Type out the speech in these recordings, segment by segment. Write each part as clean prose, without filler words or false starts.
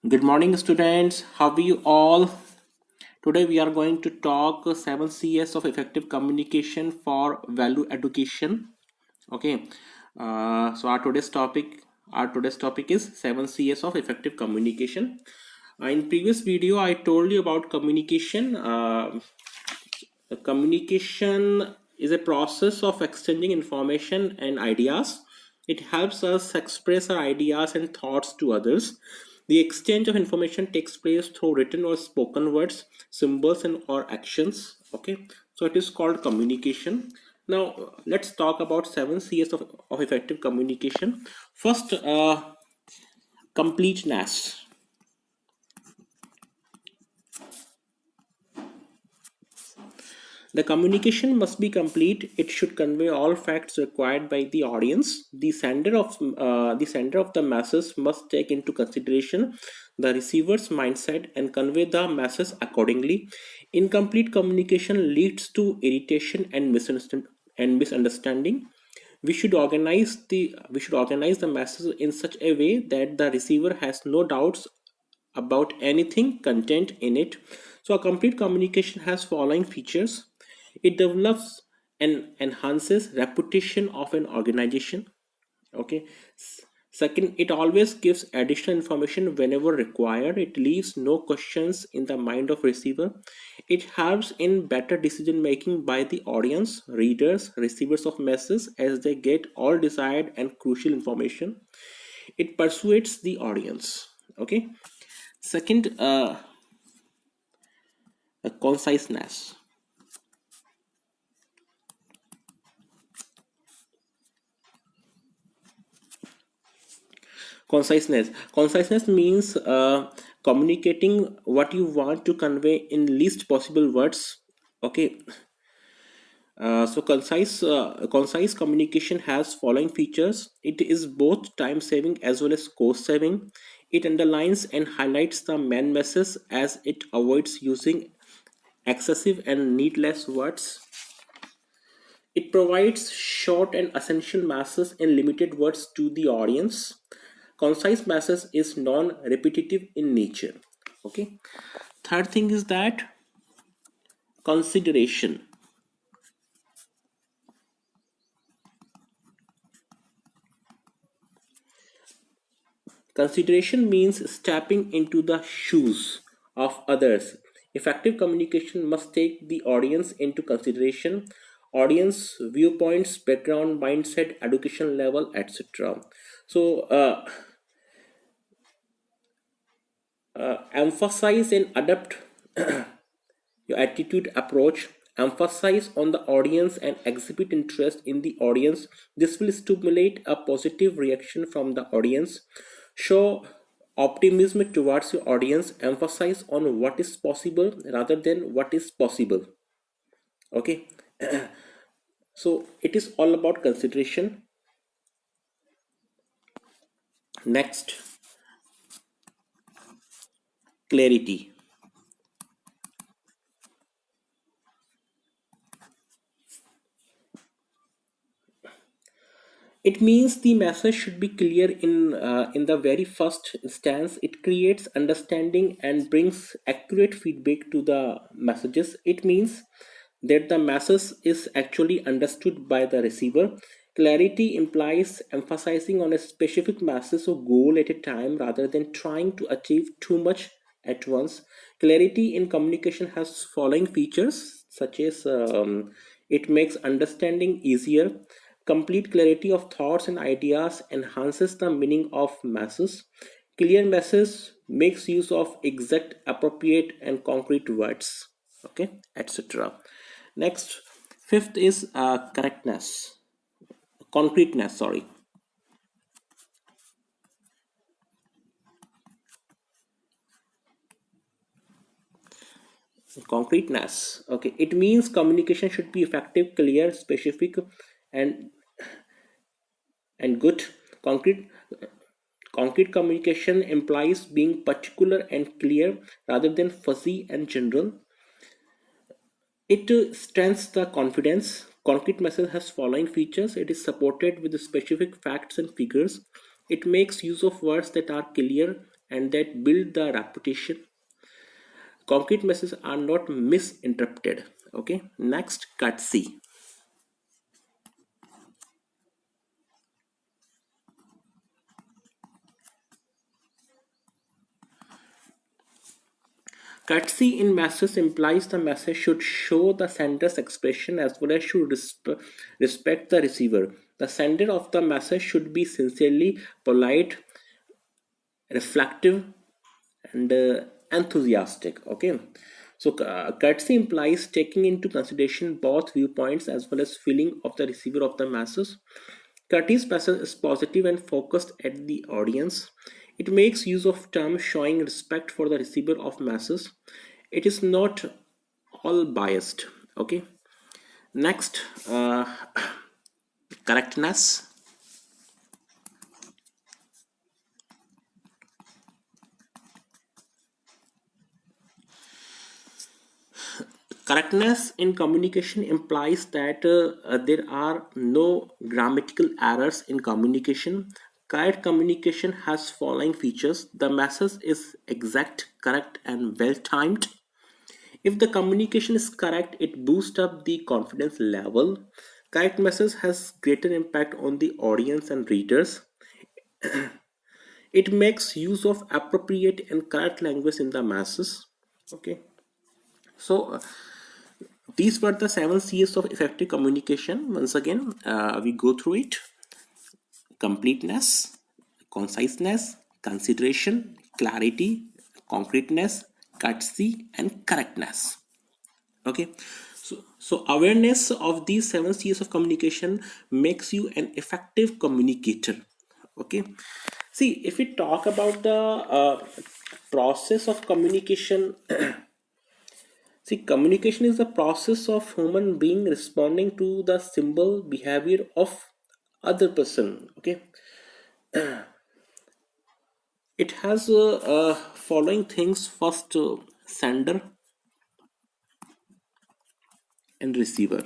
Good morning, students. How are you all? Today we are going to talk 7 Cs of effective communication for value education. Okay. So our today's topic is 7 Cs of effective communication. In previous video, I told you about communication. Communication is a process of exchanging information and ideas. It helps us express our ideas and thoughts to others. The exchange of information takes place through written or spoken words, symbols, and or actions. Okay, so it is called communication. Now let's talk about 7 Cs of effective communication. First, completeness. The communication must be complete. It should convey all facts required by the audience. The sender of the message must take into consideration the receiver's mindset and convey the message accordingly. Incomplete communication leads to irritation and misunderstanding. We should organize the message in such a way that the receiver has no doubts about anything content in it. So a complete communication has following features. It develops and enhances reputation of an organization. Okay. Second, it always gives additional information whenever required. It leaves no questions in the mind of receiver. It helps in better decision making by the audience, readers, receivers of messages, as they get all desired and crucial information. It persuades the audience. Okay. Second, conciseness. Conciseness means communicating what you want to convey in least possible words. Okay. So concise communication has following features. It is both time saving as well as cost saving. It underlines and highlights the main message as it avoids using excessive and needless words. It provides short and essential messages in limited words to the audience. Concise message is non-repetitive in nature. Okay. Third thing is that consideration. Consideration means stepping into the shoes of others. Effective communication must take the audience into consideration, audience viewpoints, background, mindset, education level, etc. So, emphasize and adapt your attitude approach. Emphasize on the audience and exhibit interest in the audience. This will stimulate a positive reaction from the audience. Show optimism towards your audience. Emphasize on what is possible rather than what is possible. Okay. So it is all about consideration. Next, clarity. It means the message should be clear in the very first instance. It creates understanding and brings accurate feedback to the messages. It means that the message is actually understood by the receiver. Clarity implies emphasizing on a specific message or goal at a time rather than trying to achieve too much at once. Clarity in communication has following features such as it makes understanding easier. Complete clarity of thoughts and ideas enhances the meaning of messages. Clear message makes use of exact, appropriate, and concrete words. Okay, etc. Next, fifth is correctness, concreteness. Sorry, concreteness. Okay, it means communication should be effective, clear, specific, and good. Concrete Concrete communication implies being particular and clear rather than fuzzy and general. It strengthens the confidence. Concrete message has following features. It is supported with specific facts and figures. It makes use of words that are clear and that build the reputation. Concrete messages are not misinterpreted. Okay, next, courtesy. Courtesy in message implies the message should show the sender's expression as well as should respect the receiver. The sender of the message should be sincerely polite, reflective, and enthusiastic. Okay, so courtesy implies taking into consideration both viewpoints as well as feeling of the receiver of the message. Courteous message is positive and focused at the audience. It makes use of terms showing respect for the receiver of message. It is not all biased. Okay, next, correctness. Correctness in communication implies that there are no grammatical errors in communication. Correct communication has following features: the message is exact, correct, and well timed. If the communication is correct, it boosts up the confidence level. Correct message has greater impact on the audience and readers. It makes use of appropriate and correct language in the masses. Okay, so these were the 7 C's of effective communication. Once again, we go through it: completeness, conciseness, consideration, clarity, concreteness, courtesy, and correctness. Okay, so awareness of these 7 C's of communication makes you an effective communicator. Okay, see, if we talk about the process of communication, see, communication is the process of human being responding to the symbol behavior of other person. Okay, it has following things: first, sender and receiver;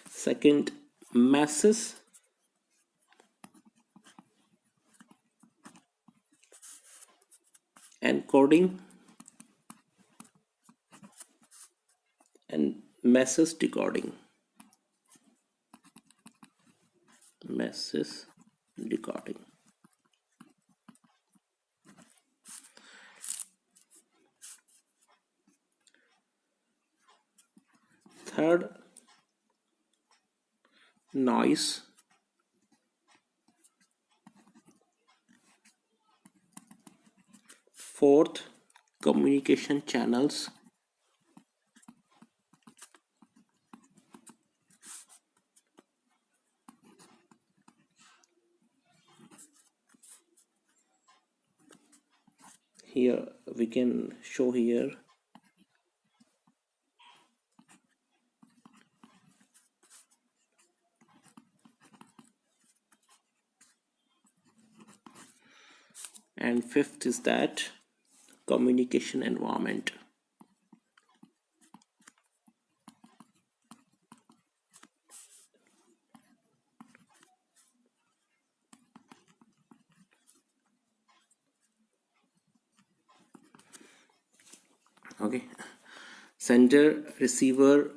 second, message encoding and message decoding. Message decoding. Third, noise. Fourth, communication channels. Here we can show here. And fifth is that communication environment. Okay, sender, receiver,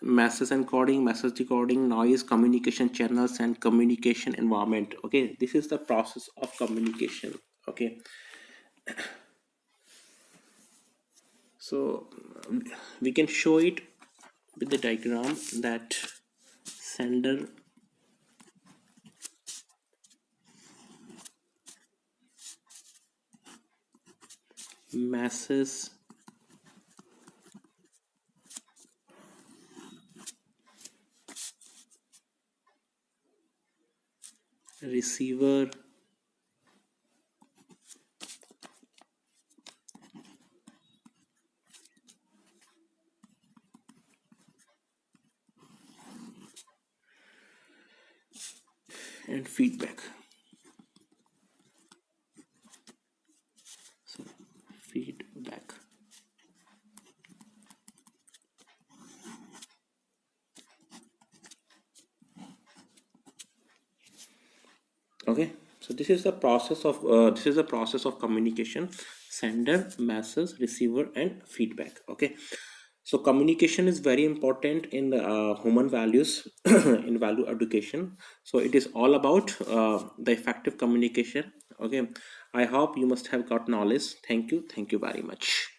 message encoding, message decoding, noise, communication channels, and communication environment. Okay, this is the process of communication. Okay, so we can show it with the diagram that sender, message, receiver, and feedback. So feedback. Okay, so this is the process of communication: sender, message, receiver, and feedback. Okay, so communication is very important in human values in value education. So it is all about the effective communication. Okay, I hope you must have got knowledge. Thank you very much.